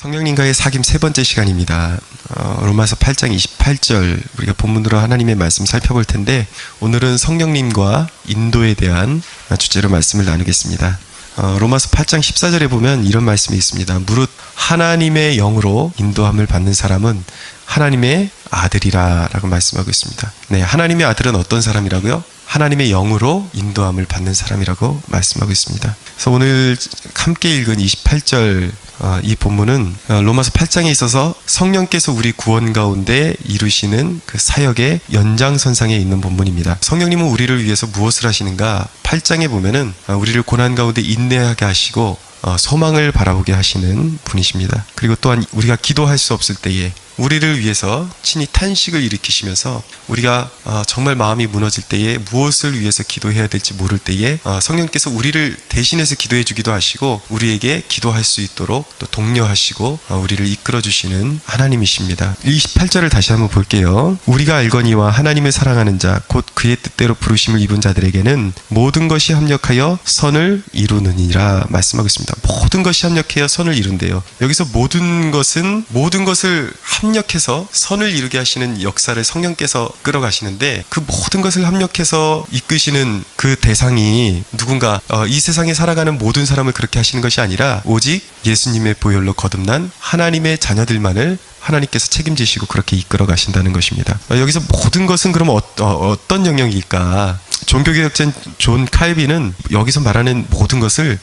성령님과의 사귐 세 번째 시간입니다. 로마서 8장 28절 우리가 본문으로 하나님의 말씀 살펴볼 텐데, 오늘은 성령님과 인도에 대한 주제로 말씀을 나누겠습니다. 로마서 8장 14절에 보면 이런 말씀이 있습니다. 무릇 하나님의 영으로 인도함을 받는 사람은 하나님의 아들이라 라고 말씀하고 있습니다. 네, 하나님의 아들은 어떤 사람이라고요? 하나님의 영으로 인도함을 받는 사람이라고 말씀하고 있습니다. 그래서 오늘 함께 읽은 28절 이 본문은 로마서 8장에 있어서 성령께서 우리 구원 가운데 이루시는 그 사역의 연장선상에 있는 본문입니다. 성령님은 우리를 위해서 무엇을 하시는가? 8장에 보면은 우리를 고난 가운데 인내하게 하시고 소망을 바라보게 하시는 분이십니다. 그리고 또한 우리가 기도할 수 없을 때에 우리를 위해서 친히 탄식을 일으키시면서 우리가 정말 마음이 무너질 때에 무엇을 위해서 기도해야 될지 모를 때에 성령께서 우리를 대신해서 기도해 주기도 하시고 우리에게 기도할 수 있도록 또 독려하시고 우리를 이끌어 주시는 하나님이십니다. 28절을 다시 한번 볼게요. 우리가 알거니와 하나님을 사랑하는 자 곧 그의 뜻대로 부르심을 입은 자들에게는 모든 것이 합력하여 선을 이루느니라 말씀하고 있습니다. 모든 것이 합력하여 선을 이룬대요. 여기서 모든 것을 합력해서 선을 이루게 하시는 역사를 성령께서 끌어가시는데, 그 모든 것을 합력해서 이끄시는 그 대상이 누군가 이 세상에 살아가는 모든 사람을 그렇게 하시는 것이 아니라 오직 예수님의 보혈로 거듭난 하나님의 자녀들만을 하나님께서 책임지시고 그렇게 이끌어 가신다는 것입니다. 여기서 모든 것은 그럼 어떤 영역일까? 종교개혁자인 존 칼빈은 여기서 말하는 모든 것을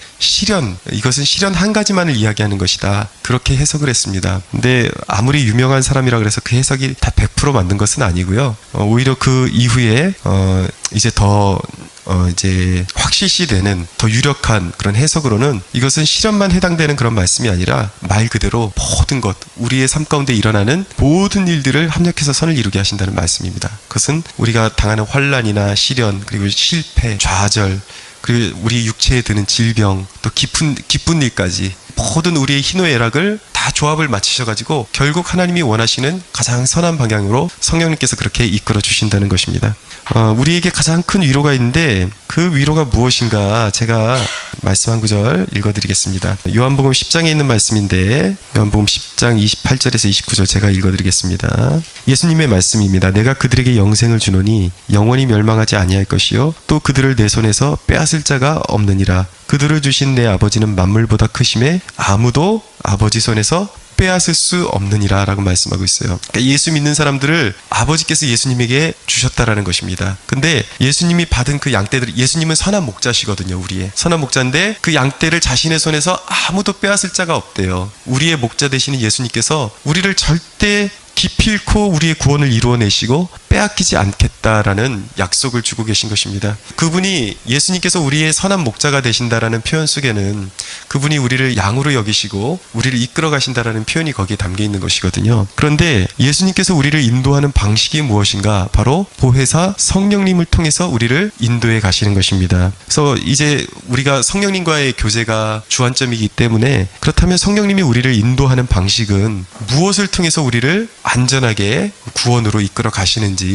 이것은 실현 한 가지만을 이야기하는 것이다, 그렇게 해석을 했습니다. 근데 아무리 유명한 사람이라 그래서 그 해석이 다 100% 맞는 것은 아니고요. 오히려 그 이후에 이제 더 확실시되는 더 유력한 그런 해석으로는 이것은 실현만 해당되는 그런 말씀이 아니라 말 그대로 모든 것, 우리의 삶 가운데 일어나는 모든 일들을 합력해서 선을 이루게 하신다는 말씀입니다. 그것은 우리가 당하는 환난이나 시련, 그리고 실패, 좌절, 그리고 우리 육체에 드는 질병, 또 기쁜 일까지 모든 우리의 희노애락을 다 조합을 맞추셔가지고 결국 하나님이 원하시는 가장 선한 방향으로 성령님께서 그렇게 이끌어 주신다는 것입니다. 우리에게 가장 큰 위로가 있는데 그 위로가 무엇인가, 제가 말씀 한 구절 읽어드리겠습니다. 요한복음 10장에 있는 말씀인데, 요한복음 10장 28절에서 29절 제가 읽어드리겠습니다. 예수님의 말씀입니다. 내가 그들에게 영생을 주노니 영원히 멸망하지 아니할 것이요 또 그들을 내 손에서 빼앗을 자가 없느니라. 그들을 주신 내 아버지는 만물보다 크심에 아무도 아버지 손에서 빼앗을 수 없느니라 라고 말씀하고 있어요. 그러니까 예수 믿는 사람들을 아버지께서 예수님에게 주셨다라는 것입니다. 근데 예수님이 받은 그 양떼들, 예수님은 선한 목자시거든요. 우리의 선한 목자인데 그 양떼를 자신의 손에서 아무도 빼앗을 자가 없대요. 우리의 목자 되시는 예수님께서 우리를 절대 기필코 우리의 구원을 이루어내시고 빼앗기지 않겠다라는 약속을 주고 계신 것입니다. 그분이, 예수님께서 우리의 선한 목자가 되신다라는 표현 속에는 그분이 우리를 양으로 여기시고 우리를 이끌어 가신다라는 표현이 거기에 담겨 있는 것이거든요. 그런데 예수님께서 우리를 인도하는 방식이 무엇인가? 바로 보혜사 성령님을 통해서 우리를 인도해 가시는 것입니다. 그래서 이제 우리가 성령님과의 교제가 주안점이기 때문에, 그렇다면 성령님이 우리를 인도하는 방식은 무엇을 통해서 우리를 안전하게 구원으로 이끌어 가시는지,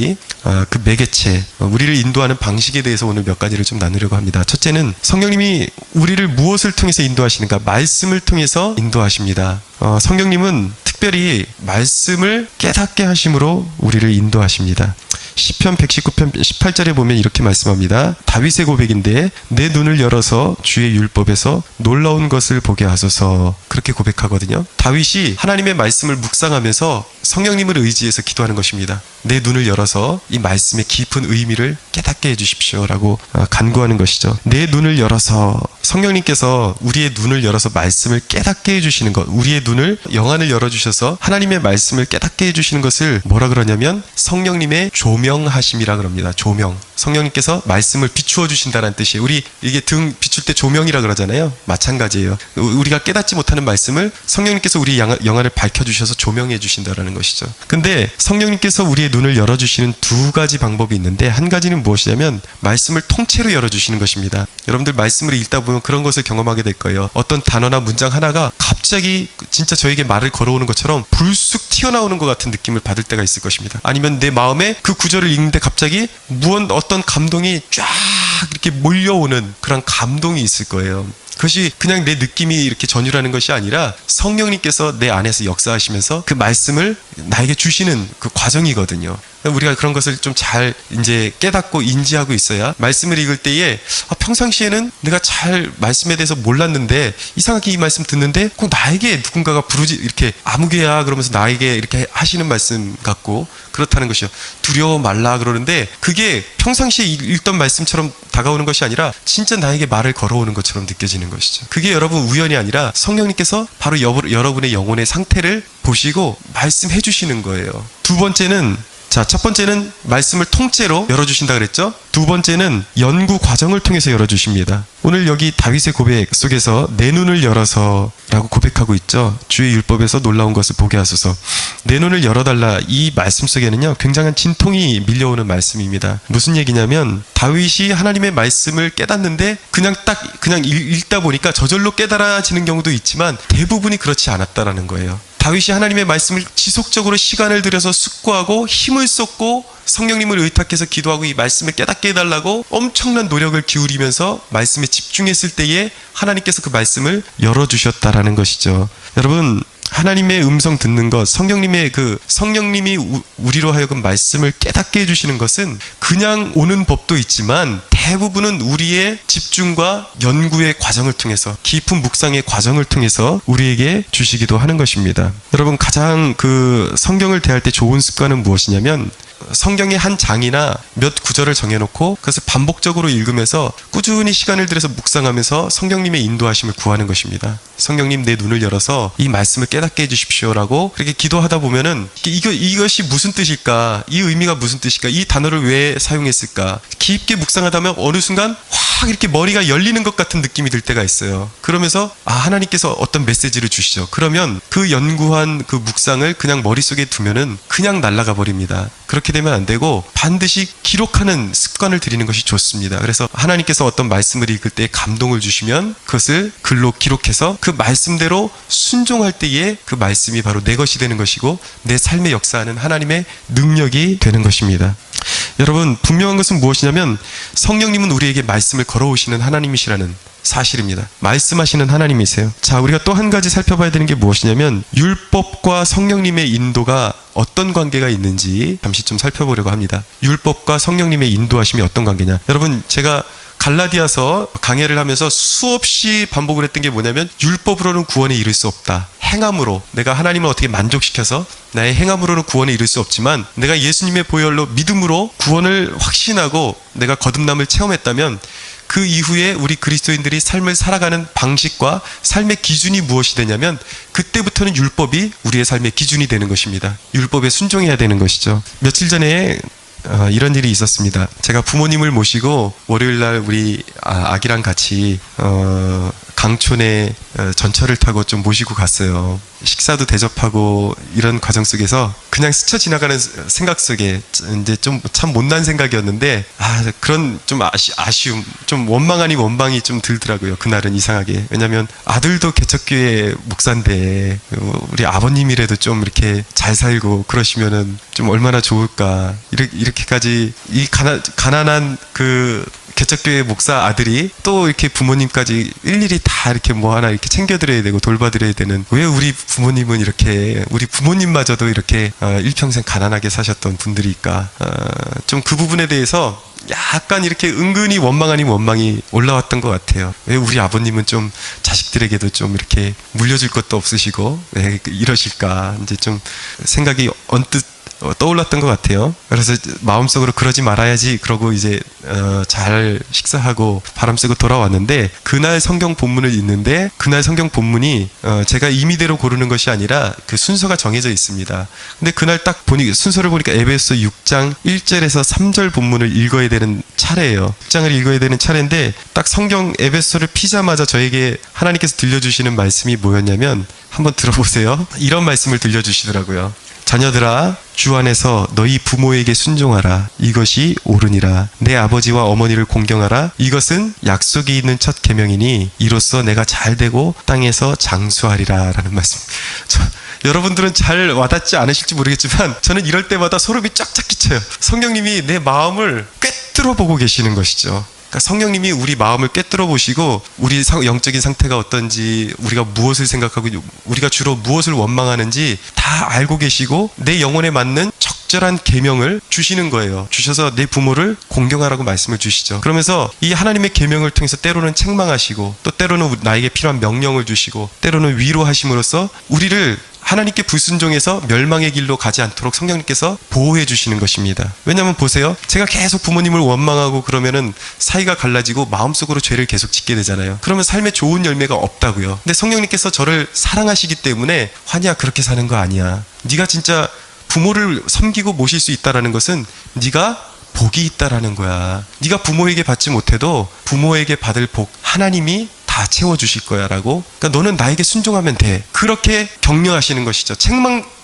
그 매개체, 우리를 인도하는 방식에 대해서 오늘 몇 가지를 좀 나누려고 합니다. 첫째는 성령님이 우리를 무엇을 통해서 인도하시는가? 말씀을 통해서 인도하십니다. 성령님은 특별히 말씀을 깨닫게 하심으로 우리를 인도하십니다. 시편 119편 18절에 보면 이렇게 말씀합니다. 다윗의 고백인데, 내 눈을 열어서 주의 율법에서 놀라운 것을 보게 하소서, 그렇게 고백하거든요. 다윗이 하나님의 말씀을 묵상하면서 성령님을 의지해서 기도하는 것입니다. 내 눈을 열어서 이 말씀의 깊은 의미를 깨닫게 해주십시오 라고 간구하는 것이죠. 내 눈을 열어서, 성령님께서 우리의 눈을 열어서 말씀을 깨닫게 해주시는 것, 우리의 눈을, 영안을 열어주셔서 하나님의 말씀을 깨닫게 해주시는 것을 뭐라 그러냐면 성령님의 조명하심이라 그럽니다. 조명. 성령님께서 말씀을 비추어 주신다는 뜻이에요. 우리 이게 등 비출 때 조명이라 그러잖아요. 마찬가지예요. 우리가 깨닫지 못하는 말씀을 성령님께서 우리 영안을 밝혀주셔서 조명해 주신다는 것이죠. 근데 성령님께서 우리의 눈을 열어주시는 두 가지 방법이 있는데, 한 가지는 무엇이냐면 말씀을 통째로 열어주시는 것입니다. 여러분들 말씀을 읽다 보면 그런 것을 경험하게 될 거예요. 어떤 단어나 문장 하나가 갑자기 진짜 저에게 말을 걸어오는 것처럼 불쑥 튀어나오는 것 같은 느낌을 받을 때가 있을 것입니다. 아니면 내 마음에 그 구절을 읽는데 갑자기 어떤 감동이 쫙 이렇게 몰려오는 그런 감동이 있을 거예요. 그것이 그냥 내 느낌이 이렇게 전율하는 것이 아니라 성령님께서 내 안에서 역사하시면서 그 말씀을 나에게 주시는 그 과정이거든요. 우리가 그런 것을 좀 잘 이제 깨닫고 인지하고 있어야 말씀을 읽을 때에 평상시에는 내가 잘 말씀에 대해서 몰랐는데 이상하게 이 말씀 듣는데 꼭 나에게 누군가가 이렇게 아무개야 그러면서 나에게 이렇게 하시는 말씀 같고 그렇다는 것이요. 두려워 말라 그러는데 그게 평상시에 읽던 말씀처럼 다가오는 것이 아니라 진짜 나에게 말을 걸어오는 것처럼 느껴지는 것이죠. 그게 여러분 우연이 아니라 성령님께서 바로 여러분의 영혼의 상태를 보시고 말씀해 주시는 거예요. 두 번째는 첫 번째는 말씀을 통째로 열어주신다 그랬죠? 두 번째는 연구 과정을 통해서 열어주십니다. 오늘 여기 다윗의 고백 속에서 내 눈을 열어서 라고 고백하고 있죠. 주의 율법에서 놀라운 것을 보게 하소서. 내 눈을 열어달라. 이 말씀 속에는요 굉장한 진통이 밀려오는 말씀입니다. 무슨 얘기냐면 다윗이 하나님의 말씀을 깨닫는데 그냥 읽다 보니까 저절로 깨달아지는 경우도 있지만 대부분이 그렇지 않았다라는 거예요. 다윗이 하나님의 말씀을 지속적으로 시간을 들여서 숙고하고 힘을 쏟고 성령님을 의탁해서 기도하고 이 말씀을 깨닫게 해달라고 엄청난 노력을 기울이면서 말씀에 집중했을 때에 하나님께서 그 말씀을 열어주셨다라는 것이죠. 여러분 하나님의 음성 듣는 것, 성령님이 우리로 하여금 말씀을 깨닫게 해주시는 것은 그냥 오는 법도 있지만 대부분은 우리의 집중과 연구의 과정을 통해서 깊은 묵상의 과정을 통해서 우리에게 주시기도 하는 것입니다. 여러분 가장 성경을 대할 때 좋은 습관은 무엇이냐면 성경의 한 장이나 몇 구절을 정해놓고 그것을 반복적으로 읽으면서 꾸준히 시간을 들여서 묵상하면서 성령님의 인도하심을 구하는 것입니다. 성령님 내 눈을 열어서 이 말씀을 깨닫게 해주십시오라고 그렇게 기도하다 보면은 이것이 무슨 뜻일까? 이 의미가 무슨 뜻일까? 이 단어를 왜 사용했을까? 깊게 묵상하다 보면 어느 순간 확 이렇게 머리가 열리는 것 같은 느낌이 들 때가 있어요. 그러면서 하나님께서 어떤 메시지를 주시죠. 그러면 그 연구한 그 묵상을 그냥 머릿속에 두면은 그냥 날아가 버립니다. 그렇게 되면 안 되고 반드시 기록하는 습관을 들이는 것이 좋습니다. 그래서 하나님께서 어떤 말씀을 읽을 때 감동을 주시면 그것을 글로 기록해서 그 말씀대로 순종할 때에 그 말씀이 바로 내 것이 되는 것이고 내 삶에 역사하는 하나님의 능력이 되는 것입니다. 여러분 분명한 것은 무엇이냐면 성령님은 우리에게 말씀을 걸어오시는 하나님이시라는 사실입니다. 말씀하시는 하나님이세요. 자, 우리가 또 한 가지 살펴봐야 되는 게 무엇이냐면 율법과 성령님의 인도가 어떤 관계가 있는지 잠시 좀 살펴보려고 합니다. 율법과 성령님의 인도하심이 어떤 관계냐. 여러분 제가 갈라디아서 강해를 하면서 수없이 반복을 했던 게 뭐냐면 율법으로는 구원에 이를 수 없다. 행함으로 내가 하나님을 어떻게 만족시켜서 나의 행함으로는 구원에 이를 수 없지만 내가 예수님의 보혈로 믿음으로 구원을 확신하고 내가 거듭남을 체험했다면 그 이후에 우리 그리스도인들이 삶을 살아가는 방식과 삶의 기준이 무엇이 되냐면 그때부터는 율법이 우리의 삶의 기준이 되는 것입니다. 율법에 순종해야 되는 것이죠. 며칠 전에 이런 일이 있었습니다. 제가 부모님을 모시고 월요일날 우리 아기랑 같이 강촌에 전철을 타고 좀 모시고 갔어요. 식사도 대접하고 이런 과정 속에서 그냥 스쳐 지나가는 생각 속에 이제 좀 참 못난 생각이었는데 그런 좀 아쉬움, 좀 원망 아닌 원망이 좀 들더라고요. 그날은 이상하게. 왜냐면 아들도 개척교회 목사인데 우리 아버님이라도 좀 이렇게 잘 살고 그러시면은 좀 얼마나 좋을까. 이렇게까지 이 가난한 개척교회 목사 아들이 또 이렇게 부모님까지 일일이 다 이렇게 뭐 하나 이렇게 챙겨드려야 되고 돌봐드려야 되는 왜 우리 부모님은 이렇게 우리 부모님마저도 이렇게 일평생 가난하게 사셨던 분들일까. 좀 그 부분에 대해서 약간 이렇게 은근히 원망 아닌 원망이 올라왔던 것 같아요. 왜 우리 아버님은 좀 자식들에게도 좀 이렇게 물려줄 것도 없으시고 왜 이러실까. 이제 좀 생각이 언뜻 떠올랐던 것 같아요. 그래서 마음속으로 그러지 말아야지 그러고 이제 잘 식사하고 바람 쐬고 돌아왔는데 그날 성경 본문을 읽는데 그날 성경 본문이 제가 임의대로 고르는 것이 아니라 그 순서가 정해져 있습니다. 근데 그날 딱 순서를 보니까 에베소 6장 1절에서 3절 본문을 읽어야 되는 차례예요. 6장을 읽어야 되는 차례인데 딱 성경 에베소를 피자마자 저에게 하나님께서 들려주시는 말씀이 뭐였냐면 한번 들어보세요. 이런 말씀을 들려주시더라고요. 자녀들아 주 안에서 너희 부모에게 순종하라. 이것이 옳으니라. 내 아버지와 어머니를 공경하라. 이것은 약속이 있는 첫 계명이니 이로써 내가 잘되고 땅에서 장수하리라 라는 말씀. 여러분들은 잘 와닿지 않으실지 모르겠지만 저는 이럴 때마다 소름이 쫙쫙 끼쳐요. 성령님이 내 마음을 꿰뚫어 보고 계시는 것이죠. 그러니까 성령님이 우리 마음을 꿰뚫어 보시고 우리 영적인 상태가 어떤지, 우리가 무엇을 생각하고 우리가 주로 무엇을 원망하는지 다 알고 계시고 내 영혼에 맞는 적절한 계명을 주시는 거예요. 주셔서 내 부모를 공경하라고 말씀을 주시죠. 그러면서 이 하나님의 계명을 통해서 때로는 책망하시고 또 때로는 나에게 필요한 명령을 주시고 때로는 위로하심으로써 우리를 하나님께 불순종해서 멸망의 길로 가지 않도록 성령님께서 보호해 주시는 것입니다. 왜냐하면 보세요. 제가 계속 부모님을 원망하고 그러면은 사이가 갈라지고 마음속으로 죄를 계속 짓게 되잖아요. 그러면 삶에 좋은 열매가 없다고요. 근데 성령님께서 저를 사랑하시기 때문에 환희야, 그렇게 사는 거 아니야. 네가 진짜 부모를 섬기고 모실 수 있다라는 것은 네가 복이 있다라는 거야. 네가 부모에게 받지 못해도 부모에게 받을 복 하나님이 다 채워주실 거야 라고. 그러니까 너는 나에게 순종하면 돼. 그렇게 격려하시는 것이죠.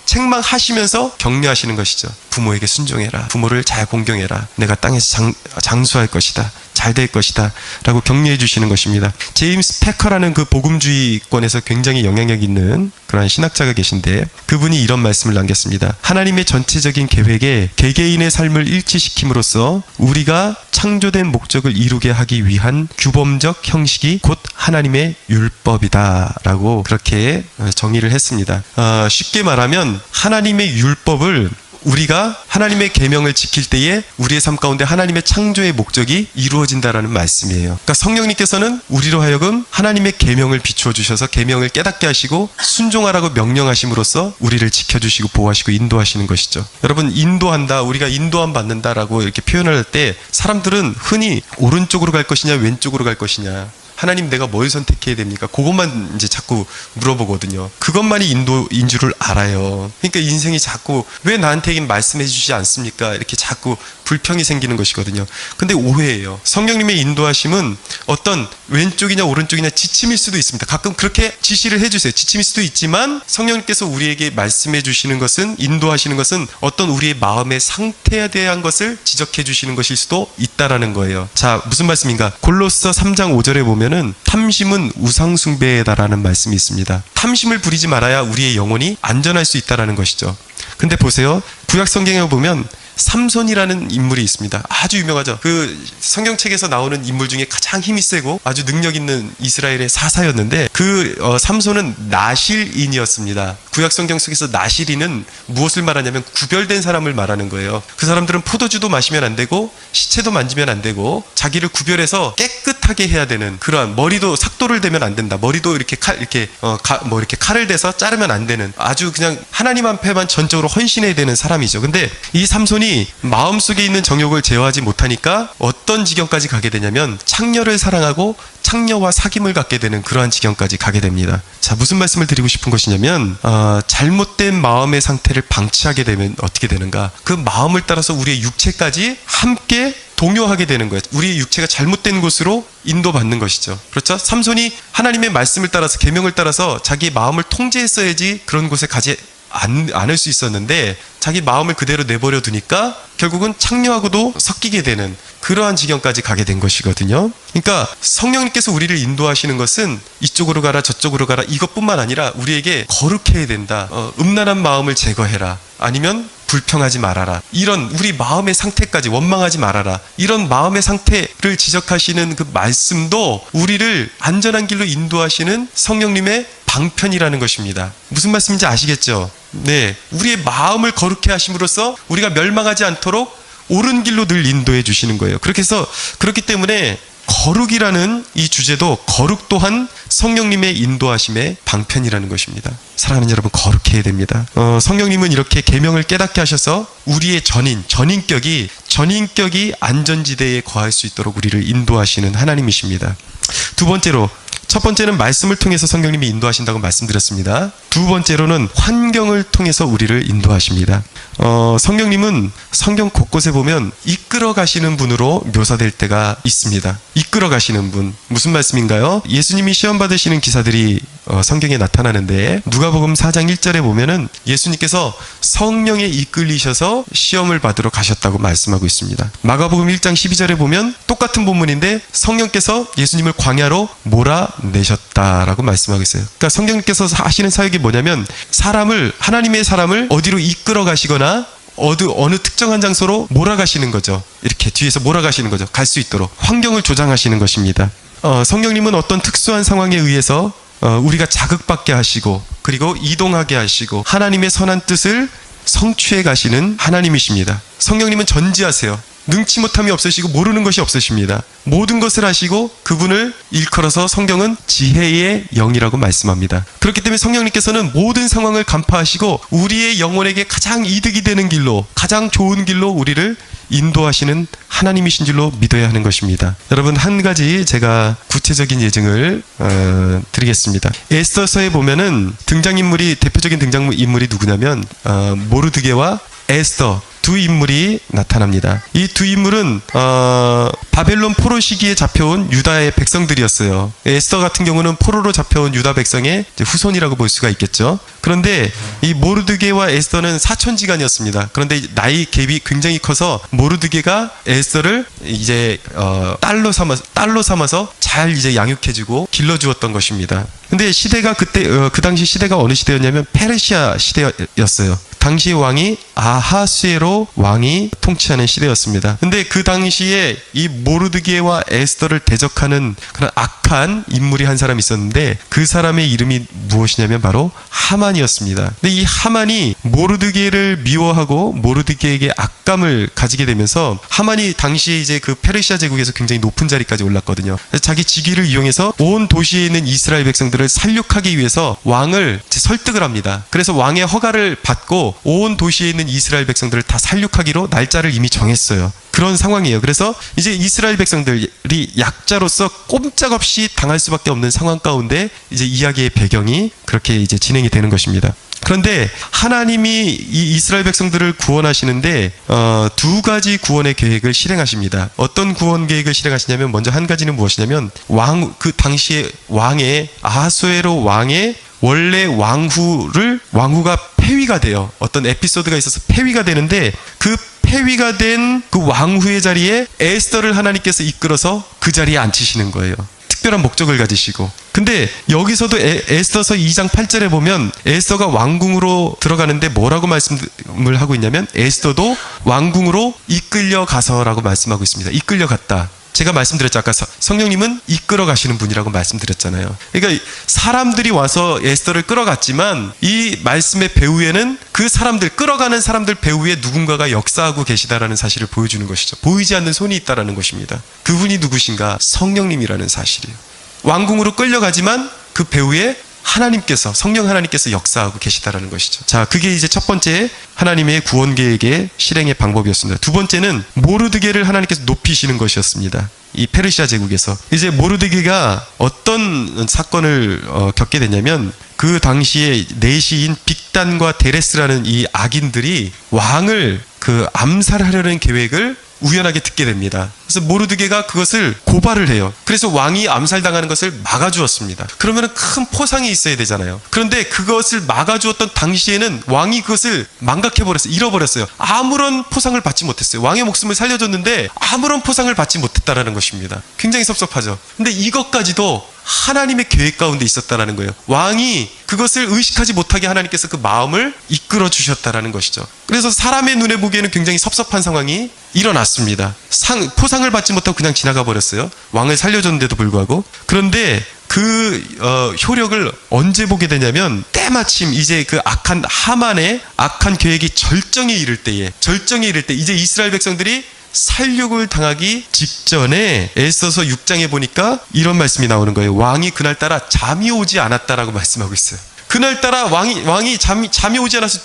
책망하시면서 격려하시는 것이죠. 부모에게 순종해라. 부모를 잘 공경해라. 내가 땅에서 장수할 것이다. 잘 될 것이다 라고 격려해 주시는 것입니다. 제임스 패커라는 그 복음주의권에서 굉장히 영향력 있는 그런 신학자가 계신데 그분이 이런 말씀을 남겼습니다. 하나님의 전체적인 계획에 개개인의 삶을 일치시킴으로써 우리가 창조된 목적을 이루게 하기 위한 규범적 형식이 곧 하나님의 율법이다 라고 그렇게 정의를 했습니다. 쉽게 말하면 하나님의 율법을 우리가 하나님의 계명을 지킬 때에 우리의 삶 가운데 하나님의 창조의 목적이 이루어진다라는 말씀이에요. 그러니까 성령님께서는 우리로 하여금 하나님의 계명을 비추어 주셔서 계명을 깨닫게 하시고 순종하라고 명령하심으로써 우리를 지켜주시고 보호하시고 인도하시는 것이죠. 여러분, 인도한다, 우리가 인도함 받는다라고 이렇게 표현을 할 때 사람들은 흔히 오른쪽으로 갈 것이냐 왼쪽으로 갈 것이냐, 하나님 내가 뭘 선택해야 됩니까? 그것만 이제 자꾸 물어보거든요. 그것만이 인도인 줄을 알아요. 그러니까 인생이 자꾸 왜 나한테 말씀해 주시지 않습니까? 이렇게 자꾸 불평이 생기는 것이거든요. 근데 오해예요. 성령님의 인도하심은 어떤 왼쪽이냐 오른쪽이냐 지침일 수도 있습니다. 가끔 그렇게 지시를 해주세요. 지침일 수도 있지만 성령님께서 우리에게 말씀해 주시는 것은, 인도하시는 것은 어떤 우리의 마음의 상태에 대한 것을 지적해 주시는 것일 수도 있다라는 거예요. 자, 무슨 말씀인가? 골로새 3장 5절에 보면은 탐심은 우상숭배다라는 말씀이 있습니다. 탐심을 부리지 말아야 우리의 영혼이 안전할 수 있다라는 것이죠. 근데 보세요. 구약 성경에 보면 삼손이라는 인물이 있습니다. 아주 유명하죠. 그 성경책에서 나오는 인물 중에 가장 힘이 세고 아주 능력 있는 이스라엘의 사사였는데 그 삼손은 나실인이었습니다. 구약 성경 속에서 나실인은 무엇을 말하냐면 구별된 사람을 말하는 거예요. 그 사람들은 포도주도 마시면 안 되고 시체도 만지면 안 되고 자기를 구별해서 깨끗하게 해야 되는 그러한, 머리도 삭도를 대면 안 된다. 머리도 이렇게 이렇게 칼을 대서 자르면 안 되는, 아주 그냥 하나님 앞에만 전적으로 헌신해야 되는 사람이죠. 근데 이 삼손이 마음속에 있는 정욕을 제어하지 못하니까 어떤 지경까지 가게 되냐면 창녀를 사랑하고 창녀와 사귐을 갖게 되는 그러한 지경까지 가게 됩니다. 자, 무슨 말씀을 드리고 싶은 것이냐면 잘못된 마음의 상태를 방치하게 되면 어떻게 되는가? 그 마음을 따라서 우리의 육체까지 함께 동요하게 되는 거예요. 우리의 육체가 잘못된 곳으로 인도받는 것이죠. 그렇죠? 삼손이 하나님의 말씀을 따라서, 계명을 따라서 자기 마음을 통제했어야지 그런 곳에 가지 않을 수 있었는데 자기 마음을 그대로 내버려 두니까 결국은 창녀하고도 섞이게 되는 그러한 지경까지 가게 된 것이거든요. 그러니까 성령님께서 우리를 인도하시는 것은 이쪽으로 가라 저쪽으로 가라 이것뿐만 아니라 우리에게 거룩해야 된다. 음란한 마음을 제거해라. 아니면 불평하지 말아라. 이런 우리 마음의 상태까지, 원망하지 말아라. 이런 마음의 상태를 지적하시는 그 말씀도 우리를 안전한 길로 인도하시는 성령님의 방편이라는 것입니다. 무슨 말씀인지 아시겠죠? 네, 우리의 마음을 거룩해 하심으로써 우리가 멸망하지 않도록 옳은 길로 늘 인도해 주시는 거예요. 그렇기 때문에 거룩이라는 이 주제도 거룩 또한 성령님의 인도하심의 방편이라는 것입니다. 사랑하는 여러분, 거룩해야 됩니다. 성령님은 이렇게 계명을 깨닫게 하셔서 우리의 전인격이 안전지대에 거할 수 있도록 우리를 인도하시는 하나님이십니다. 두 번째로, 첫 번째는 말씀을 통해서 성령님이 인도하신다고 말씀드렸습니다. 두 번째로는 환경을 통해서 우리를 인도하십니다. 성령님은 성경 곳곳에 보면 이끌어 가시는 분으로 묘사될 때가 있습니다. 이끌어 가시는 분. 무슨 말씀인가요? 예수님이 시험 받으시는 기사들이 성경에 나타나는데 누가복음 4장 1절에 보면은 예수님께서 성령에 이끌리셔서 시험을 받으러 가셨다고 말씀하고 있습니다. 마가복음 1장 12절에 보면 똑같은 본문인데 성령께서 예수님을 광야로 잡아내셨다라고 말씀하고 있어요. 그러니까 성령님께서 하시는 사역이 뭐냐면 하나님의 사람을 어디로 이끌어 가시거나 어느 특정한 장소로 몰아가시는 거죠. 이렇게 뒤에서 몰아가시는 거죠. 갈 수 있도록 환경을 조장하시는 것입니다. 성령님은 어떤 특수한 상황에 의해서 우리가 자극받게 하시고 그리고 이동하게 하시고 하나님의 선한 뜻을 성취해 가시는 하나님이십니다. 성령님은 전지하세요. 능치 못함이 없으시고 모르는 것이 없으십니다. 모든 것을 아시고 그분을 일컬어서 성경은 지혜의 영이라고 말씀합니다. 그렇기 때문에 성령님께서는 모든 상황을 간파하시고 우리의 영혼에게 가장 이득이 되는 길로, 가장 좋은 길로 우리를 인도하시는 하나님이신 줄로 믿어야 하는 것입니다. 여러분, 한 가지 제가 구체적인 예증을 드리겠습니다. 에스더서에 보면은 대표적인 등장인물이 누구냐면 모르드게와 에스더 두 인물이 나타납니다. 이 두 인물은 바벨론 포로 시기에 잡혀온 유다의 백성들이었어요. 에스더 같은 경우는 포로로 잡혀온 유다 백성의 후손이라고 볼 수가 있겠죠. 그런데 이 모르드게와 에스더는 사촌지간이었습니다. 그런데 나이 갭이 굉장히 커서 모르드게가 에스더를 이제 딸로 삼아서 잘 이제 양육해주고 길러주었던 것입니다. 근데 시대가 그 당시 시대가 어느 시대였냐면 페르시아 시대였어요. 당시 왕이 아하수에로 왕이 통치하는 시대였습니다. 근데 그 당시에 이 모르드게와 에스더를 대적하는 그런 악한 인물이 한 사람이 있었는데 그 사람의 이름이 무엇이냐면 바로 하만이었습니다. 근데 이 하만이 모르드게를 미워하고 모르드게에게 악감을 가지게 되면서 하만이 당시에 이제 그 페르시아 제국에서 굉장히 높은 자리까지 올랐거든요. 그래서 자기 직위를 이용해서 온 도시에 있는 이스라엘 백성들을 살육하기 위해서 왕을 설득을 합니다. 그래서 왕의 허가를 받고 온 도시에 있는 이스라엘 백성들을 다 살육하기로 날짜를 이미 정했어요. 그런 상황이에요. 그래서 이제 이스라엘 백성들이 약자로서 꼼짝없이 당할 수밖에 없는 상황 가운데 이제 이야기의 배경이 그렇게 이제 진행이 되는 것입니다. 그런데 하나님이 이 이스라엘 백성들을 구원하시는데 두 가지 구원의 계획을 실행하십니다. 어떤 구원 계획을 실행하시냐면 먼저 한 가지는 무엇이냐면 그 당시에 아하수에로 왕의 원래 왕후가 폐위가 돼요. 어떤 에피소드가 있어서 폐위가 되는데 그 폐위가 된 그 왕후의 자리에 에스더를 하나님께서 이끌어서 그 자리에 앉히시는 거예요. 특별한 목적을 가지시고. 근데 여기서도 에스더서 2장 8절에 보면 에스더가 왕궁으로 들어가는데 뭐라고 말씀을 하고 있냐면 에스더도 왕궁으로 이끌려 가서라고 말씀하고 있습니다. 이끌려 갔다. 제가 말씀드렸죠. 아까 성령님은 이끌어 가시는 분이라고 말씀드렸잖아요. 그러니까 사람들이 와서 에스더를 끌어갔지만 이 말씀의 배후에는 그 사람들, 끌어가는 사람들 배후에 누군가가 역사하고 계시다라는 사실을 보여주는 것이죠. 보이지 않는 손이 있다라는 것입니다. 그분이 누구신가? 성령님이라는 사실이에요. 왕궁으로 끌려가지만 그 배후에 성령 하나님께서 역사하고 계시다라는 것이죠. 자, 그게 이제 첫 번째 하나님의 구원 계획의 실행의 방법이었습니다. 두 번째는 모르드게를 하나님께서 높이시는 것이었습니다. 이 페르시아 제국에서 이제 모르드게가 어떤 사건을 겪게 되냐면 그 당시에 내시인 빅단과 데레스라는 이 악인들이 왕을 암살하려는 계획을 우연하게 듣게 됩니다. 그래서 모르드게가 그것을 고발을 해요. 그래서 왕이 암살당하는 것을 막아주었습니다. 그러면 큰 포상이 있어야 되잖아요. 그런데 그것을 막아주었던 당시에는 왕이 그것을 망각해버렸어요. 잃어버렸어요. 아무런 포상을 받지 못했어요. 왕의 목숨을 살려줬는데 아무런 포상을 받지 못했다라는 것입니다. 굉장히 섭섭하죠. 근데 이것까지도 하나님의 계획 가운데 있었다라는 거예요. 왕이 그것을 의식하지 못하게 하나님께서 그 마음을 이끌어 주셨다라는 것이죠. 그래서 사람의 눈에 보기에는 굉장히 섭섭한 상황이 일어났습니다. 포상을 받지 못하고 그냥 지나가 버렸어요. 왕을 살려줬는데도 불구하고. 그런데 그 효력을 언제 보게 되냐면 때마침 이제 그 하만의 악한 계획이 절정에 이를 때 이제 이스라엘 백성들이 살육을 당하기 직전에 에스더서 6장에 보니까 이런 말씀이 나오는 거예요. 왕이 그날따라 잠이 오지 않았다라고 말씀하고 있어요. 그날따라 왕이 잠이 오지 않아서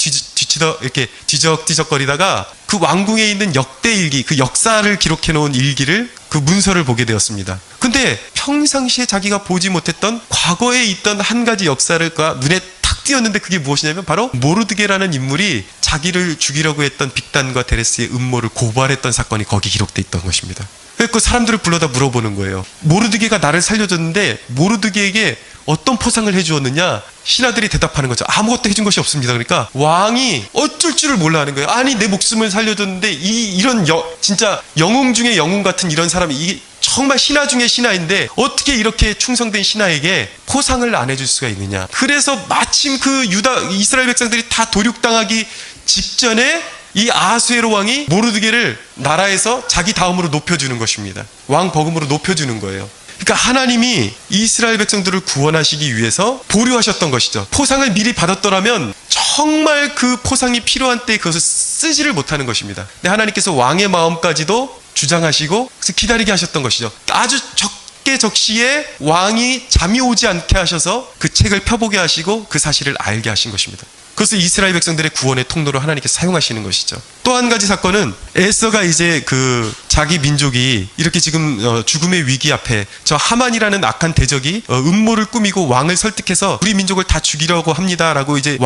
이렇게 뒤적뒤적거리다가 그 왕궁에 있는 역대 일기, 그 역사를 기록해 놓은 일기를 그 문서를 보게 되었습니다. 근데 평상시에 자기가 보지 못했던 과거에 있던 한 가지 역사를 눈에 탁 띄었는데 그게 무엇이냐면 바로 모르드게라는 인물이 자기를 죽이려고 했던 빅단과 데레스의 음모를 고발했던 사건이 거기 기록돼 있던 것입니다. 그 사람들을 불러다 물어보는 거예요. 모르드게가 나를 살려줬는데 모르드게에게 어떤 포상을 해주었느냐? 신하들이 대답하는 거죠. 아무것도 해준 것이 없습니다. 그러니까 왕이 어쩔 줄을 몰라 하는 거예요. 아니 내 목숨을 살려줬는데 이런 진짜 영웅 중에 영웅 같은 이런 사람이 정말 신하 중에 신하인데 어떻게 이렇게 충성된 신하에게 포상을 안 해줄 수가 있느냐? 그래서 마침 그 이스라엘 백성들이 다 도륙당하기 직전에 이 아하수에로 왕이 모르드게를 나라에서 자기 다음으로 높여주는 것입니다. 왕 버금으로 높여주는 거예요. 그러니까 하나님이 이스라엘 백성들을 구원하시기 위해서 보류하셨던 것이죠. 포상을 미리 받았더라면 정말 그 포상이 필요한 때에 그것을 쓰지를 못하는 것입니다. 근데 하나님께서 왕의 마음까지도 주장하시고 그래서 기다리게 하셨던 것이죠. 아주 적시에 왕이 잠이 오지 않게 하셔서 그 책을 펴보게 하시고 그 사실을 알게 하신 것입니다. 그것을 이스라엘 백성들의 구원의 통로로 하나님께서 사용하시는 것이죠. 또 한 가지 사건은 에스더가 이제 그 자기 민족이 이렇게 지금 죽음의 위기 앞에 저 하만이라는 악한 대적이 음모를 꾸미고 왕을 설득해서 우리 민족을 다 죽이려고 합니다라고 이제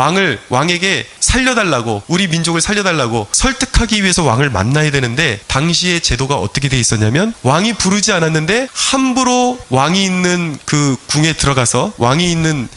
왕에게 살려달라고 우리 민족을 살려달라고 설득하기 위해서 왕을 만나야 되는데 당시의 제도가 어떻게 돼 있었냐면 왕이 부르지 않았는데 함부로 왕이 있는 그 궁에 들어가서 왕이 있는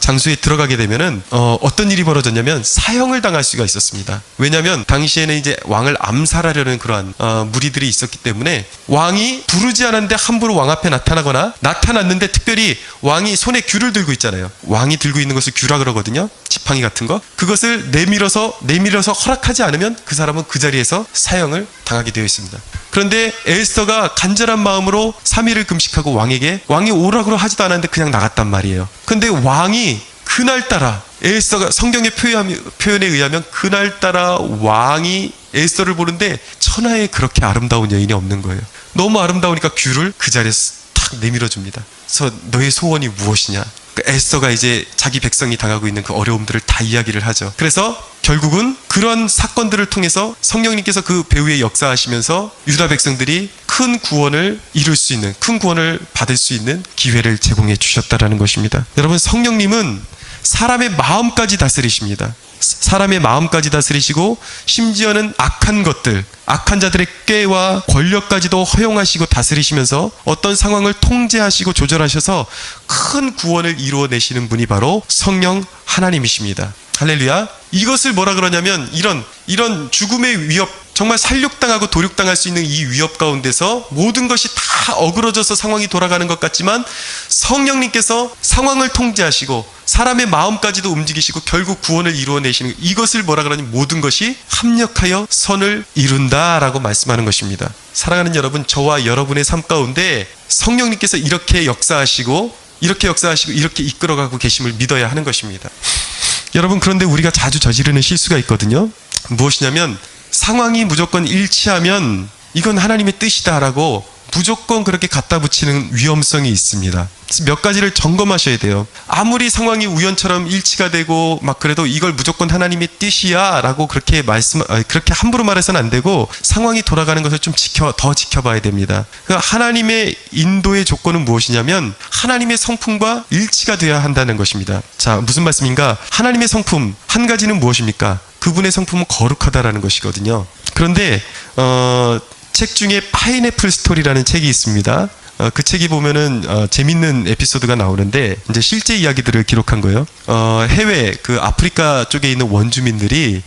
장소에 들어가게 되면은 어떤 일이 벌어졌냐면 사형을 당할 수가 있었습니다. 왜냐하면 당시에는 이제 왕을 암살하려는 그러한 무리들이 있었기 때문에 왕이 부르지 않았는데 함부로 왕 앞에 나타나거나 나타났는데 특별히 왕이 손에 귤을 들고 있잖아요. 왕이 들고 있는 것을 귤라 그러거든요. 지팡이 같은 거. 그것을 내밀어서 허락하지 않으면 그 사람은 그 자리에서 사형을 당하게 되어 있습니다. 그런데 에스더가 간절한 마음으로 3일을 금식하고 왕이 오라고 하지도 않았는데 그냥 나갔단 말이에요. 근데 왕이 그날따라 에스더가 성경의 표현에 의하면 그날따라 왕이 에스더를 보는데 천하에 그렇게 아름다운 여인이 없는 거예요. 너무 아름다우니까 귤을 그 자리에서 탁 내밀어 줍니다. 그래서 너의 소원이 무엇이냐? 에스더가 이제 자기 백성이 당하고 있는 그 어려움들을 다 이야기를 하죠. 그래서 결국은 그런 사건들을 통해서 성령님께서 그 배후에 역사하시면서 유다 백성들이 큰 구원을 이룰 수 있는, 큰 구원을 받을 수 있는 기회를 제공해 주셨다라는 것입니다. 여러분, 성령님은 사람의 마음까지 다스리십니다. 사람의 마음까지 다스리시고 심지어는 악한 것들, 악한 자들의 꾀와 권력까지도 허용하시고 다스리시면서 어떤 상황을 통제하시고 조절하셔서 큰 구원을 이루어내시는 분이 바로 성령 하나님이십니다. 할렐루야. 이것을 뭐라 그러냐면 이런 죽음의 위협, 정말 살육당하고 도륙당할 수 있는 이 위협 가운데서 모든 것이 다 어그러져서 상황이 돌아가는 것 같지만 성령님께서 상황을 통제하시고 사람의 마음까지도 움직이시고 결국 구원을 이루어내시는, 이것을 뭐라 그러냐면 모든 것이 합력하여 선을 이룬다라고 말씀하는 것입니다. 사랑하는 여러분, 저와 여러분의 삶 가운데 성령님께서 이렇게 역사하시고 이렇게 이끌어가고 계심을 믿어야 하는 것입니다. 여러분, 그런데 우리가 자주 저지르는 실수가 있거든요. 무엇이냐면 상황이 무조건 일치하면 이건 하나님의 뜻이다라고 무조건 그렇게 갖다 붙이는 위험성이 있습니다. 그래서 몇 가지를 점검하셔야 돼요. 아무리 상황이 우연처럼 일치가 되고 막 그래도 이걸 무조건 하나님의 뜻이야 라고 그렇게 함부로 말해서는 안 되고 상황이 돌아가는 것을 좀 더 지켜봐야 됩니다. 하나님의 인도의 조건은 무엇이냐면 하나님의 성품과 일치가 되어야 한다는 것입니다. 자, 무슨 말씀인가? 하나님의 성품 한 가지는 무엇입니까? 그분의 성품은 거룩하다라는 것이거든요. 그런데 책 중에 파인애플 스토리라는 책이 있습니다. 그 책이 보면은 재밌는 에피소드가 나오는데 이제 실제 이야기들을 기록한 거예요. 해외 그 아프리카 쪽에 있는 원주민들이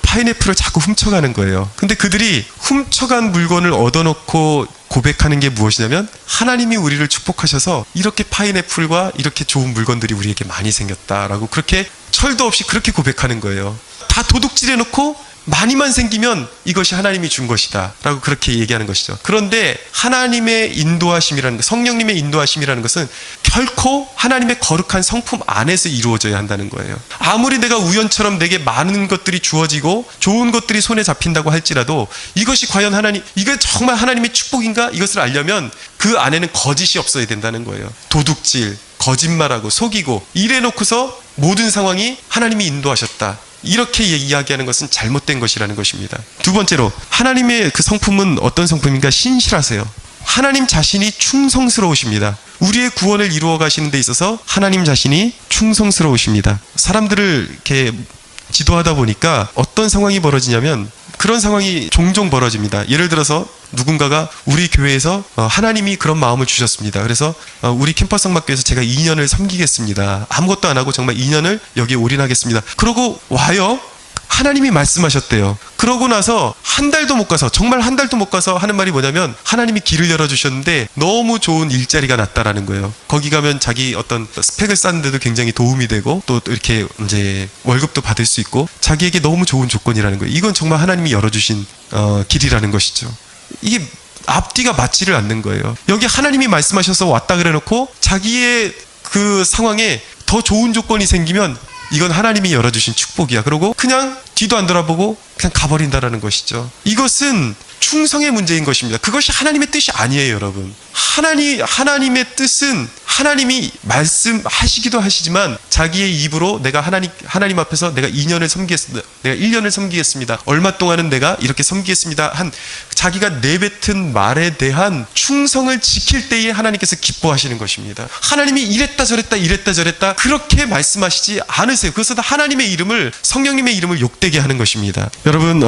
파인애플을 자꾸 훔쳐가는 거예요. 근데 그들이 훔쳐간 물건을 얻어놓고 고백하는 게 무엇이냐면 하나님이 우리를 축복하셔서 이렇게 파인애플과 이렇게 좋은 물건들이 우리에게 많이 생겼다라고 그렇게 철도 없이 그렇게 고백하는 거예요. 다 도둑질해놓고 많이만 생기면 이것이 하나님이 준 것이다 라고 그렇게 얘기하는 것이죠. 그런데 하나님의 인도하심이라는 것, 성령님의 인도하심이라는 것은 결코 하나님의 거룩한 성품 안에서 이루어져야 한다는 거예요. 아무리 내가 우연처럼 내게 많은 것들이 주어지고 좋은 것들이 손에 잡힌다고 할지라도 이것이 과연 이게 정말 하나님의 축복인가? 이것을 알려면 그 안에는 거짓이 없어야 된다는 거예요. 도둑질, 거짓말하고 속이고 이래놓고서 모든 상황이 하나님이 인도하셨다, 이렇게 이야기하는 것은 잘못된 것이라는 것입니다. 두 번째로, 하나님의 그 성품은 어떤 성품인가? 신실하세요. 하나님 자신이 충성스러우십니다. 우리의 구원을 이루어 가시는 데 있어서 하나님 자신이 충성스러우십니다. 사람들을 이렇게 지도하다 보니까 어떤 상황이 벌어지냐면 그런 상황이 종종 벌어집니다. 예를 들어서 누군가가 우리 교회에서 하나님이 그런 마음을 주셨습니다. 그래서 우리 캠퍼스 성막교에서 제가 2년을 섬기겠습니다. 아무것도 안 하고 정말 2년을 여기에 올인하겠습니다. 그러고 와요. 하나님이 말씀하셨대요. 그러고 나서 한 달도 못 가서, 정말 한 달도 못 가서 하는 말이 뭐냐면 하나님이 길을 열어주셨는데 너무 좋은 일자리가 났다라는 거예요. 거기 가면 자기 어떤 스펙을 쌓는데도 굉장히 도움이 되고 또 이렇게 이제 월급도 받을 수 있고 자기에게 너무 좋은 조건이라는 거예요. 이건 정말 하나님이 열어주신 길이라는 것이죠. 이게 앞뒤가 맞지를 않는 거예요. 여기 하나님이 말씀하셔서 왔다 그래 놓고 자기의 그 상황에 더 좋은 조건이 생기면 이건 하나님이 열어주신 축복이야. 그러고 그냥 뒤도 안 돌아보고 그냥 가버린다라는 것이죠. 이것은 충성의 문제인 것입니다. 그것이 하나님의 뜻이 아니에요, 여러분. 하나님의 뜻은 하나님이 말씀하시기도 하시지만 자기의 입으로 내가 하나님 앞에서 내가 2년을 섬기겠습니다. 내가 1년을 섬기겠습니다. 얼마 동안은 내가 이렇게 섬기겠습니다. 한 자기가 내뱉은 말에 대한 충성을 지킬 때에 하나님께서 기뻐하시는 것입니다. 하나님이 이랬다 저랬다 그렇게 말씀하시지 않으세요. 그래서 하나님의 이름을, 성령님의 이름을 욕되게 하는 것입니다. 여러분,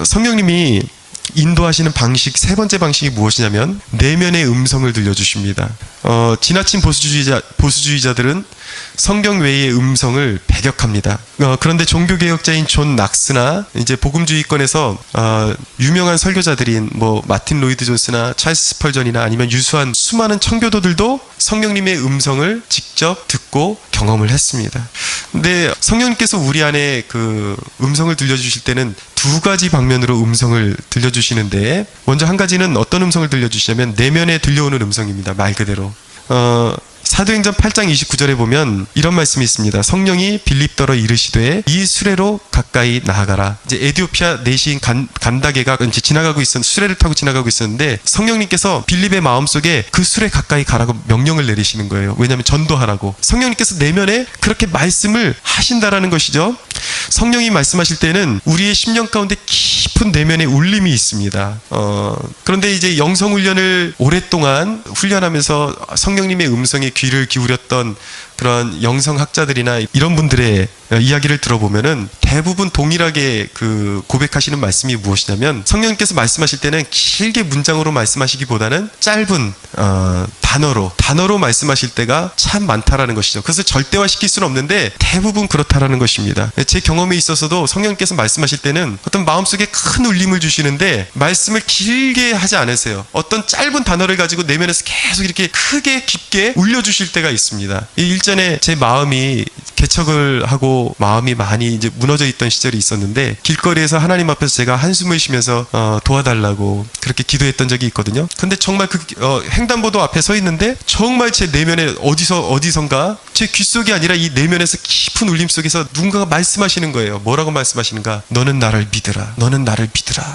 성령님이 인도하시는 방식, 세 번째 방식이 무엇이냐면 내면의 음성을 들려주십니다. 지나친 보수주의자들은 성경 외의 음성을 배격합니다. 그런데 종교개혁자인 존 낙스나 이제 복음주의권에서 유명한 설교자들인 뭐 마틴 로이드 존스나 찰스 스펄전이나 아니면 유수한 수많은 청교도들도 성령님의 음성을 직접 듣고 경험을 했습니다. 근데 성령님께서 우리 안에 그 음성을 들려주실 때는 두 가지 방면으로 음성을 들려주시는데, 먼저 한 가지는 어떤 음성을 들려주시냐면 내면에 들려오는 음성입니다. 말 그대로. 사도행전 8장 29절에 보면 이런 말씀이 있습니다. 성령이 빌립더러 이르시되 이 수레로 가까이 나아가라. 이제 에티오피아 내시인 간다게가 이제 수레를 타고 지나가고 있었는데 성령님께서 빌립의 마음속에 그 수레 가까이 가라고 명령을 내리시는 거예요. 왜냐하면 전도하라고. 성령님께서 내면에 그렇게 말씀을 하신다라는 것이죠. 성령이 말씀하실 때는 우리의 심령 가운데 깊은 내면의 울림이 있습니다. 그런데 이제 영성훈련을 오랫동안 훈련하면서 성령님의 음성에 귀를 기울였던 그런 영성학자들이나 이런 분들의 이야기를 들어보면은 대부분 동일하게 그 고백하시는 말씀이 무엇이냐면, 성령님께서 말씀하실 때는 길게 문장으로 말씀하시기보다는 짧은 단어로 말씀하실 때가 참 많다라는 것이죠. 그래서 절대화시킬 수는 없는데 대부분 그렇다라는 것입니다. 제 경험에 있어서도 성령님께서 말씀하실 때는 어떤 마음속에 큰 울림을 주시는데 말씀을 길게 하지 않으세요. 어떤 짧은 단어를 가지고 내면에서 계속 이렇게 크게 깊게 울려주실 때가 있습니다. 일전에 제 마음이 개척을 하고 마음이 많이 이제 무너져 있던 시절이 있었는데, 길거리에서 하나님 앞에서 제가 한숨을 쉬면서 도와달라고 그렇게 기도했던 적이 있거든요. 근데 정말 그 횡단보도 앞에 서 있는데 정말 제 내면에 어디선가 제 귀 속이 아니라 이 내면에서 깊은 울림 속에서 누군가가 말씀하시는 거예요. 뭐라고 말씀하시는가? 너는 나를 믿으라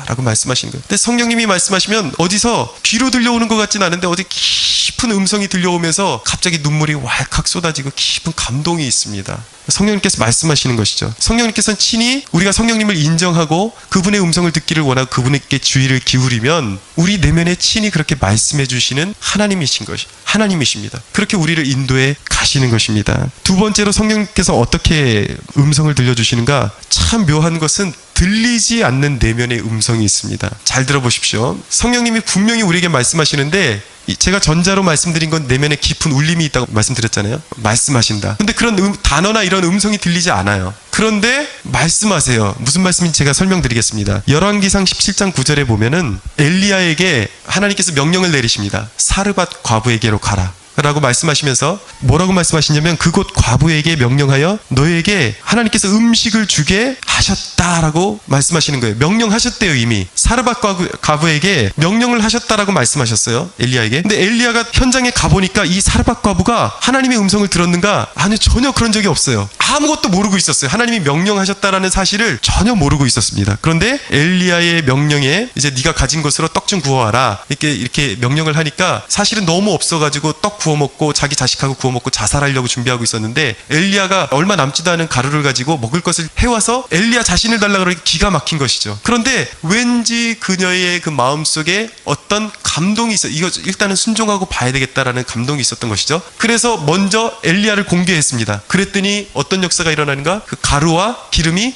라고 말씀하시는 거예요. 근데 성령님이 말씀하시면 어디서 귀로 들려오는 것 같진 않은데 어디 깊은 음성이 들려오면서 갑자기 눈물이 왈칵 쏟아지고 깊은 감동이 있습니다. 성령님께서 말씀하시는 것이죠. 성령님께서는 친히 우리가 성령님을 인정하고 그분의 음성을 듣기를 원하고 그분에게 주의를 기울이면 우리 내면에 친히 그렇게 말씀해 주시는 하나님이십니다. 그렇게 우리를 인도해 가시는 것입니다. 두 번째로 성령님께서 어떻게 음성을 들려주시는가? 참 묘한 것은 들리지 않는 내면의 음성이 있습니다. 잘 들어보십시오. 성령님이 분명히 우리에게 말씀하시는데, 제가 전자로 말씀드린 건 내면에 깊은 울림이 있다고 말씀드렸잖아요. 말씀하신다. 근데 그런 단어나 이런 음성이 들리지 않아요. 그런데 말씀하세요. 무슨 말씀인지 제가 설명드리겠습니다. 열왕기상 17장 9절에 보면은 엘리야에게 하나님께서 명령을 내리십니다. 사르밧 과부에게로 가라 라고 말씀하시면서 뭐라고 말씀하시냐면, 그곳 과부에게 명령하여 너에게 하나님께서 음식을 주게 하셨다라고 말씀하시는 거예요. 명령하셨대요. 이미 사르밧 과부에게 명령을 하셨다라고 말씀하셨어요, 엘리야에게. 근데 엘리야가 현장에 가보니까 이 사르밧 과부가 하나님의 음성을 들었는가? 아니요, 전혀 그런 적이 없어요. 아무것도 모르고 있었어요. 하나님이 명령하셨다라는 사실을 전혀 모르고 있었습니다. 그런데 엘리야의 명령에 이제 네가 가진 것으로 떡 좀 구워와라 이렇게 명령을 하니까 사실은 너무 없어가지고 떡 구워 먹고 자기 자식하고 구워 먹고 자살하려고 준비하고 있었는데, 엘리야가 얼마 남지도 않은 가루를 가지고 먹을 것을 해와서 엘리야 자신을 달라고 그러니 기가 막힌 것이죠. 그런데 왠지 그녀의 그 마음속에 어떤 감동이 있어요. 이거 일단은 순종하고 봐야 되겠다라는 감동이 있었던 것이죠. 그래서 먼저 엘리야를 공개했습니다. 그랬더니 어떤 역사가 일어나는가? 그 가루와 기름이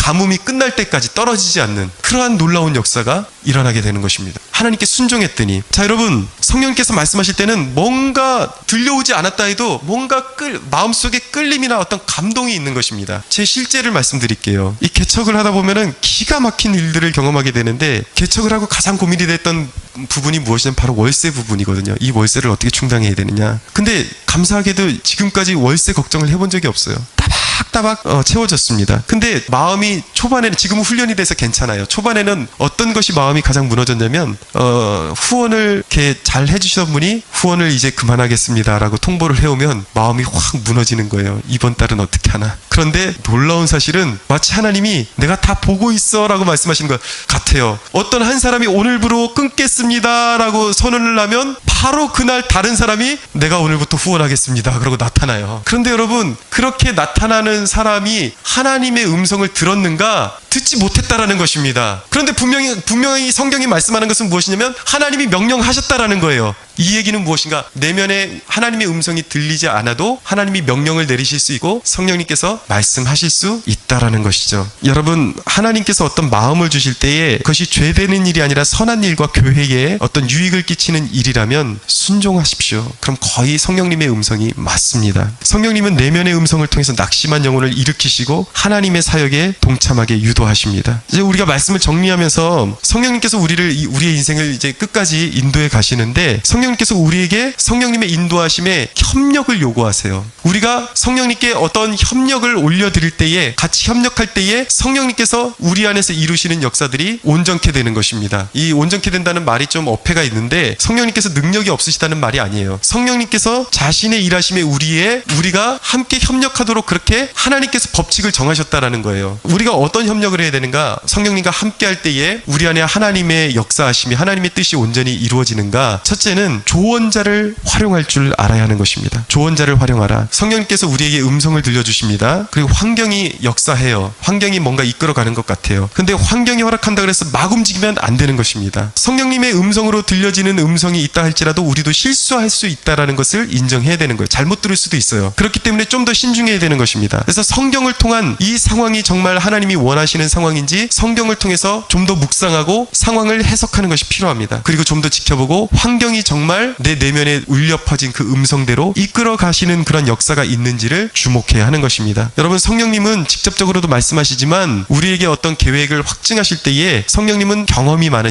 가뭄이 끝날 때까지 떨어지지 않는 그러한 놀라운 역사가 일어나게 되는 것입니다. 하나님께 순종했더니. 자, 여러분, 성령님께서 말씀하실 때는 뭔가 들려오지 않았다 해도 뭔가 마음속에 끌림이나 어떤 감동이 있는 것입니다. 제 실제를 말씀드릴게요. 이 개척을 하다 보면은 기가 막힌 일들을 경험하게 되는데, 개척을 하고 가장 고민이 됐던 부분이 무엇이냐면 바로 월세 부분이거든요. 이 월세를 어떻게 충당해야 되느냐. 근데 감사하게도 지금까지 월세 걱정을 해본 적이 없어요. 따박따박 채워졌습니다. 근데 마음이 초반에는, 지금은 훈련이 돼서 괜찮아요. 초반에는 어떤 것이 마음이 가장 무너졌냐면 후원을 이렇게 잘 해주시던 분이 후원을 이제 그만하겠습니다 라고 통보를 해오면 마음이 확 무너지는 거예요. 이번 달은 어떻게 하나. 그런데 놀라운 사실은 마치 하나님이 내가 다 보고 있어 라고 말씀하시는 것 같아요. 어떤 한 사람이 오늘부로 끊겠습니다 라고 선언을 하면 바로 그날 다른 사람이 내가 오늘부터 후원하겠습니다 그러고 나타나요. 그런데 여러분, 그렇게 나타나는 사람이 하나님의 음성을 들었는가? 듣지 못했다라는 것입니다. 그런데 분명히 성경이 말씀하는 것은 무엇이냐면 하나님이 명령하셨다라는 거예요. 이 얘기는 무엇인가? 내면에 하나님의 음성이 들리지 않아도 하나님이 명령을 내리실 수 있고 성령님께서 말씀하실 수 있다라는 것이죠. 여러분, 하나님께서 어떤 마음을 주실 때에 그것이 죄되는 일이 아니라 선한 일과 교회에 어떤 유익을 끼치는 일이라면 순종하십시오. 그럼 거의 성령님의 음성이 맞습니다. 성령님은 내면의 음성을 통해서 낙심한 영혼을 일으키시고 하나님의 사역에 동참하게 유도하십니다. 이제 우리가 말씀을 정리하면서 성령님께서 우리의 인생을 이제 끝까지 인도해 가시는데, 성령님께서 우리에게 성령님의 인도하심에 협력을 요구하세요. 우리가 성령님께 어떤 협력을 올려드릴 때에, 같이 협력할 때에 성령님께서 우리 안에서 이루시는 역사들이 온전케 되는 것입니다. 이 온전케 된다는 말이 좀 어폐가 있는데, 성령님께서 능력이 없으시다는 말이 아니에요. 성령님께서 자신의 일하심에 우리가 함께 협력하도록 그렇게 하나님께서 법칙을 정하셨다라는 거예요. 우리가 어떤 협력을 해야 되는가? 성령님과 함께 할 때에 우리 안에 하나님의 역사하심이, 하나님의 뜻이 온전히 이루어지는가? 첫째는 조언자를 활용할 줄 알아야 하는 것입니다. 조언자를 활용하라. 성령님께서 우리에게 음성을 들려주십니다. 그리고 환경이 역사해요. 환경이 뭔가 이끌어가는 것 같아요. 근데 환경이 허락한다 그래서 막 움직이면 안 되는 것입니다. 성령님의 음성으로 들려지는 음성이 있다 할지라도 우리도 실수할 수 있다라는 것을 인정해야 되는 거예요. 잘못 들을 수도 있어요. 그렇기 때문에 좀 더 신중해야 되는 것입니다. 그래서 성경을 통한 이 상황이 정말 하나님이 원하시는 상황인지 성경을 통해서 좀 더 묵상하고 상황을 해석하는 것이 필요합니다. 그리고 좀 더 지켜보고 환경이 정말 내 내면에 울려 퍼진 그 음성대로 이끌어 가시는 그런 역사가 있는지를 주목해야 하는 것입니다. 여러분, 성령님은 직접적으로도 말씀하시지만 우리에게 어떤 계획을 확증하실 때에 성령님은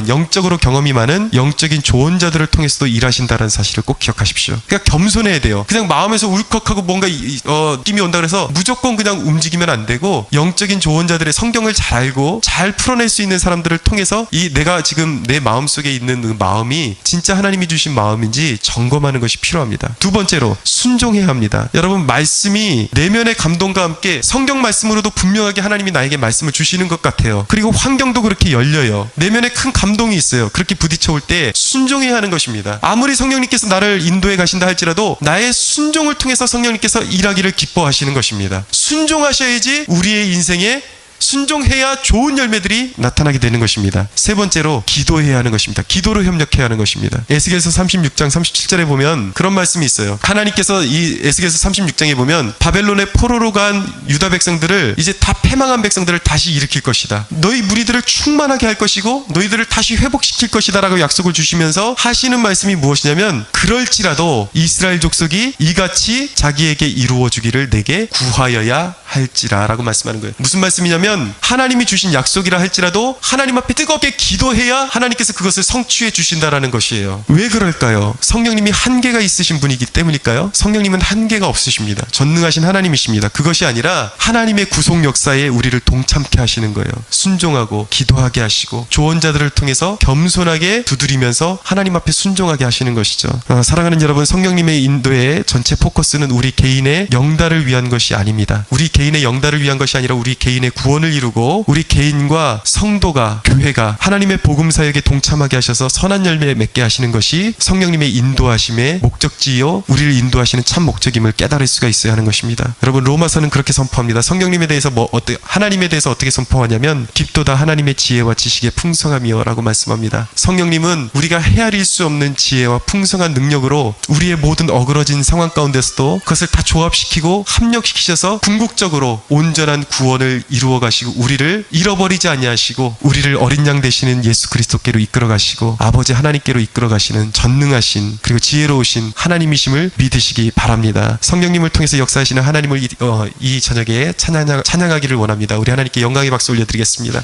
영적으로 경험이 많은 영적인 조언자들을 통해서도 일하신다는 사실을 꼭 기억하십시오. 그러니까 겸손해야 돼요. 그냥 마음에서 울컥하고 뭔가 느낌이 온다 그래서 무조건 그냥 움직이면 안 되고, 영적인 조언자들의 성경을 잘 알고 잘 풀어낼 수 있는 사람들을 통해서 내가 지금 내 마음속에 있는 그 마음이 진짜 하나님이 주신 마음인지 점검하는 것이 필요합니다. 두 번째로 순종해야 합니다. 여러분, 말씀이 내면의 감동과 함께 성경 말씀으로도 분명하게 하나님이 나에게 말씀을 주시는 것 같아요. 그리고 환경도 그렇게 열려요. 내면에 큰 감동이 있어요. 그렇게 부딪혀올 때 순종해야 하는 것입니다. 아무리 성령님께서 나를 인도해 가신다 할지라도 나의 순종을 통해서 성령님께서 일하기를 기뻐하시는 것입니다. 순종하셔야지 우리의 인생에 순종해야 좋은 열매들이 나타나게 되는 것입니다. 세 번째로 기도해야 하는 것입니다. 기도로 협력해야 하는 것입니다. 에스겔서 36장 37절에 보면 그런 말씀이 있어요. 하나님께서 이 에스겔서 36장에 보면 바벨론의 포로로 간 유다 백성들을, 이제 다 패망한 백성들을 다시 일으킬 것이다. 너희 무리들을 충만하게 할 것이고 너희들을 다시 회복시킬 것이다 라고 약속을 주시면서 하시는 말씀이 무엇이냐면, 그럴지라도 이스라엘 족속이 이같이 자기에게 이루어주기를 내게 구하여야 할지라 라고 말씀하는 거예요. 무슨 말씀이냐면, 하나님이 주신 약속이라 할지라도 하나님 앞에 뜨겁게 기도해야 하나님께서 그것을 성취해 주신다라는 것이에요. 왜 그럴까요? 성령님이 한계가 있으신 분이기 때문일까요? 성령님은 한계가 없으십니다. 전능하신 하나님이십니다. 그것이 아니라 하나님의 구속 역사에 우리를 동참케 하시는 거예요. 순종하고 기도하게 하시고 조언자들을 통해서 겸손하게 두드리면서 하나님 앞에 순종하게 하시는 것이죠. 사랑하는 여러분, 성령님의 인도의 전체 포커스는 우리 개인의 영달을 위한 것이 아닙니다. 우리 개인의 영달을 위한 것이 아니라 우리 개인의 구원을 이루고 우리 개인과 성도가, 교회가 하나님의 복음 사역에 동참하게 하셔서 선한 열매 맺게 하시는 것이 성령님의 인도하심의 목적지요, 우리를 인도하시는 참 목적임을 깨달을 수가 있어야 하는 것입니다. 여러분, 로마서는 그렇게 선포합니다. 성령님에 대해서 하나님에 대해서 어떻게 선포하냐면, 깊도다 하나님의 지혜와 지식의 풍성함이여 라고 말씀합니다. 성령님은 우리가 헤아릴 수 없는 지혜와 풍성한 능력으로 우리의 모든 어그러진 상황 가운데서도 그것을 다 조합시키고 합력시키셔서 궁극적으로 온전한 구원을 이루어 가시는 가시고 우리를 잃어버리지 아니하시고 우리를 어린 양 되시는 예수 그리스도께로 이끌어 가시고 아버지 하나님께로 이끌어 가시는 전능하신 그리고 지혜로우신 하나님이심을 믿으시기 바랍니다. 성령님을 통해서 역사하시는 하나님을 이 저녁에 찬양하기를 원합니다. 우리 하나님께 영광의 박수 올려드리겠습니다.